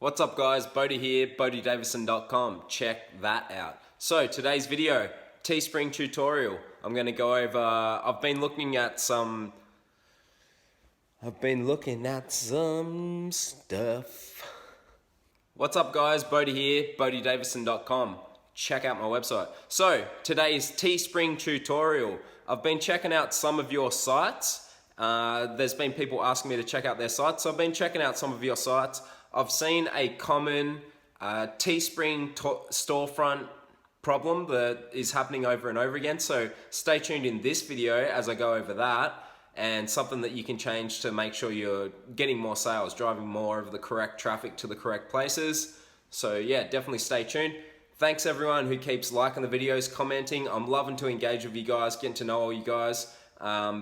What's up guys, Bodie here, BodieDavison.com, check that out. So today's video, Teespring tutorial. I'm going to go over, I've been looking at some stuff. What's up guys, Bodie here, BodieDavison.com, check out my website. So today's Teespring tutorial. I've been checking out some of your sites. There's been people asking me to check out their sites, so I've been checking out some of your sites. I've seen a common Teespring storefront problem that is happening over and over again, so stay tuned in this video as I go over that and something that you can change to make sure you're getting more sales, driving more of the correct traffic to the correct places. So yeah, definitely stay tuned. Thanks everyone who keeps liking the videos, commenting. I'm loving to engage with you guys, getting to know all you guys,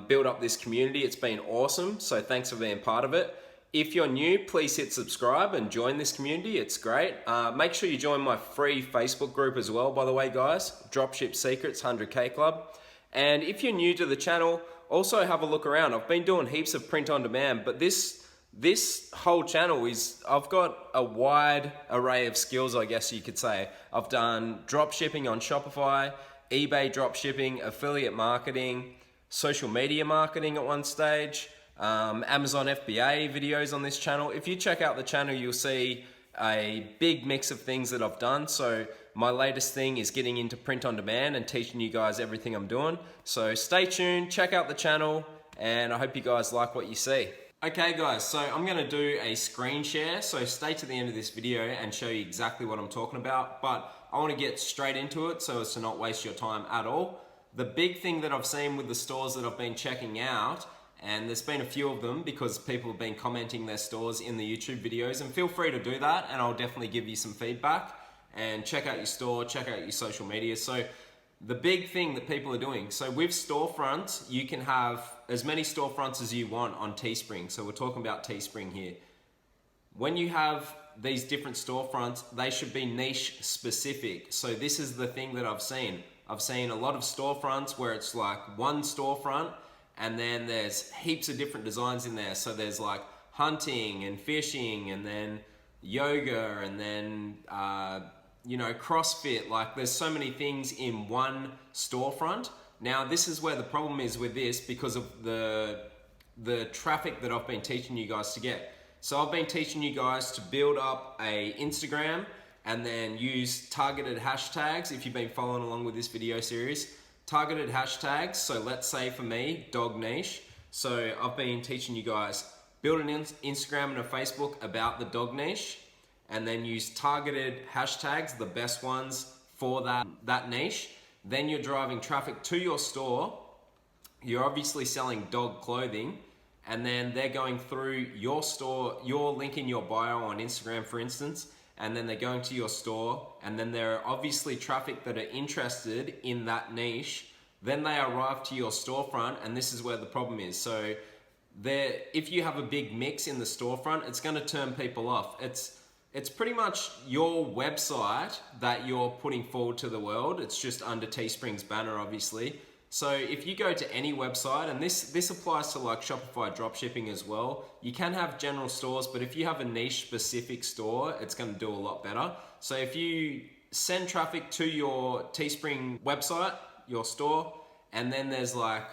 build up this community. It's been awesome, so thanks for being part of it. If you're new, please hit subscribe and join this community. It's great. Make sure you join my free Facebook group as well, by the way, guys. Dropship Secrets 100K Club. And if you're new to the channel, also have a look around. I've been doing heaps of print on demand, but this whole channel is, I've got a wide array of skills, I guess you could say. I've done drop shipping on Shopify, eBay drop shipping, affiliate marketing, social media marketing at one stage, Amazon FBA videos on this channel. If you check out the channel, you'll see a big mix of things that I've done. So my latest thing is getting into print on demand and teaching you guys everything I'm doing. So stay tuned, check out the channel, and I hope you guys like what you see. Okay guys, so I'm gonna do a screen share, so stay to the end of this video and show you exactly what I'm talking about, but I wanna get straight into it so as to not waste your time at all. The big thing that I've seen with the stores that I've been checking out, and there's been a few of them because people have been commenting their stores in the YouTube videos, and feel free to do that and I'll definitely give you some feedback and check out your store, check out your social media. So the big thing that people are doing, so with storefronts, you can have as many storefronts as you want on Teespring. So we're talking about Teespring here. When you have these different storefronts, they should be niche specific. So this is the thing that I've seen. I've seen a lot of storefronts where it's like one storefront and then there's heaps of different designs in there. So there's like hunting and fishing and then yoga and then you know, CrossFit. Like there's so many things in one storefront. Now this is where the problem is with this because of the traffic that I've been teaching you guys to get. So I've been teaching you guys to build up a Instagram and then use targeted hashtags. If you've been following along with this video series, targeted hashtags. So let's say for me, dog niche. So I've been teaching you guys build an Instagram and a Facebook about the dog niche, and then use targeted hashtags, the best ones for that niche. Then you're driving traffic to your store. You're obviously selling dog clothing, and then they're going through your store, your link in your bio on Instagram, for instance, and then they're going to your store, and then there are obviously traffic that are interested in that niche. Then they arrive to your storefront, and this is where the problem is. So if you have a big mix in the storefront, it's gonna turn people off. It's pretty much your website that you're putting forward to the world. It's just under Teespring's banner, obviously. So if you go to any website, and this applies to like Shopify dropshipping as well, you can have general stores, but if you have a niche specific store, it's gonna do a lot better. So if you send traffic to your Teespring website, your store, and then there's like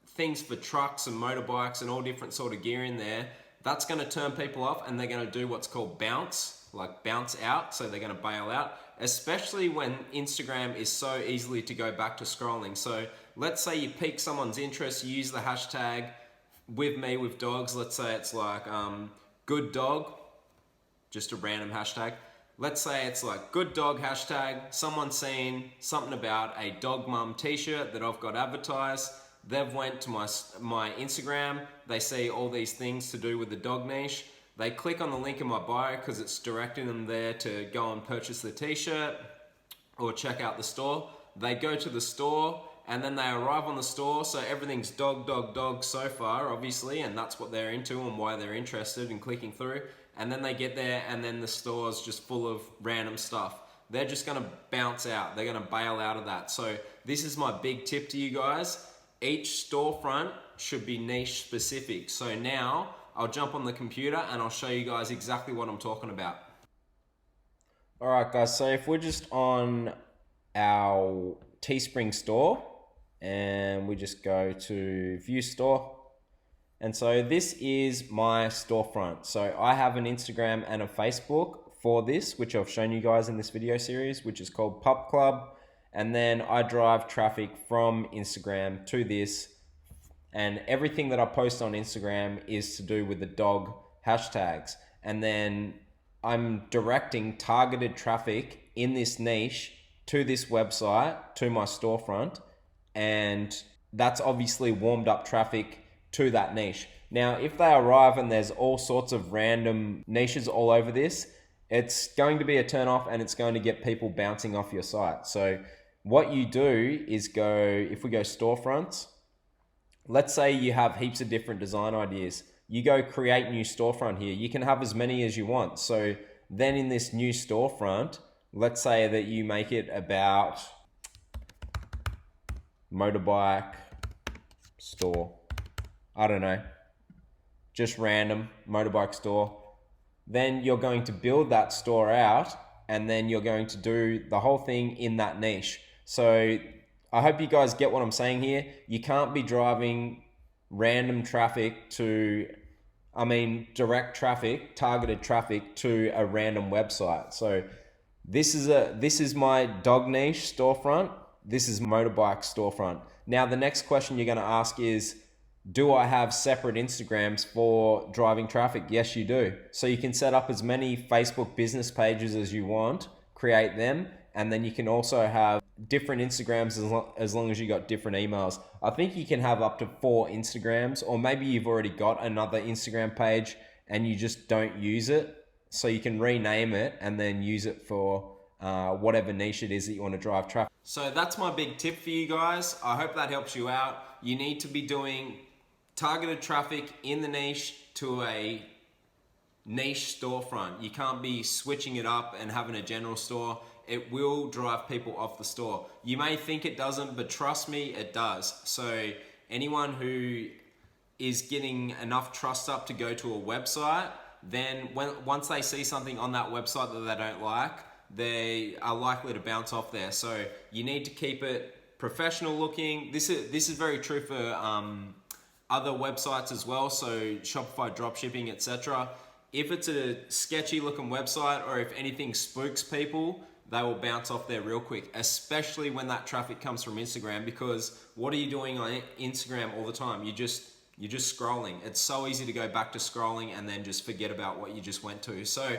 things for trucks and motorbikes and all different sort of gear in there, that's gonna turn people off and they're gonna do what's called bounce out, so they're gonna bail out, especially when Instagram is so easily to go back to scrolling. So let's say you pique someone's interest, you use the hashtag with me with dogs, let's say it's like good dog, just a random hashtag. Let's say it's like good dog hashtag, someone's seen something about a dog mum t-shirt that I've got advertised. They've went to my Instagram, they see all these things to do with the dog niche. They click on the link in my bio because it's directing them there to go and purchase the t-shirt or check out the store. They go to the store and then they arrive on the store, so everything's dog, dog, dog so far, obviously, and that's what they're into and why they're interested in clicking through. And then they get there and then the store's just full of random stuff. They're just gonna bounce out. They're gonna bail out of that. So this is my big tip to you guys. Each storefront should be niche specific. So now I'll jump on the computer and I'll show you guys exactly what I'm talking about. All right, guys. So if we're just on our Teespring store and we just go to view store. And so this is my storefront. So I have an Instagram and a Facebook for this, which I've shown you guys in this video series, which is called Pup Club. And then I drive traffic from Instagram to this. And everything that I post on Instagram is to do with the dog hashtags. And then I'm directing targeted traffic in this niche to this website, to my storefront. And that's obviously warmed up traffic to that niche. Now, if they arrive and there's all sorts of random niches all over this, it's going to be a turn off and it's going to get people bouncing off your site. So what you do is if we go storefronts, let's say you have heaps of different design ideas. You go create new storefront here. You can have as many as you want. So then in this new storefront, let's say that you make it about motorbike store. I don't know, just random motorbike store. Then you're going to build that store out and then you're going to do the whole thing in that niche. So I hope you guys get what I'm saying here. You can't be driving random traffic direct traffic, targeted traffic to a random website. So this is my dog niche storefront. This is motorbike storefront. Now the next question you're going to ask is, do I have separate Instagrams for driving traffic? Yes, you do. So you can set up as many Facebook business pages as you want, create them, and then you can also have different Instagrams as long as you got different emails. I think you can have up to 4 Instagrams, or maybe you've already got another Instagram page and you just don't use it. So you can rename it and then use it for whatever niche it is that you want to drive traffic. So that's my big tip for you guys. I hope that helps you out. You need to be doing targeted traffic in the niche to a niche storefront. You can't be switching it up and having a general store. It will drive people off the store. You may think it doesn't, but trust me, it does. So anyone who is getting enough trust up to go to a website, then once they see something on that website that they don't like, they are likely to bounce off there. So you need to keep it professional looking. This is very true for other websites as well, so Shopify dropshipping, etc. If it's a sketchy looking website or if anything spooks people, they will bounce off there real quick, especially when that traffic comes from Instagram, because what are you doing on Instagram all the time? You're just scrolling. It's so easy to go back to scrolling and then just forget about what you just went to. So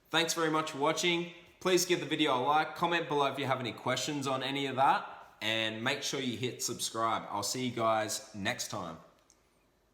thanks very much for watching. Please give the video a like, comment below if you have any questions on any of that, and make sure you hit subscribe. I'll see you guys next time.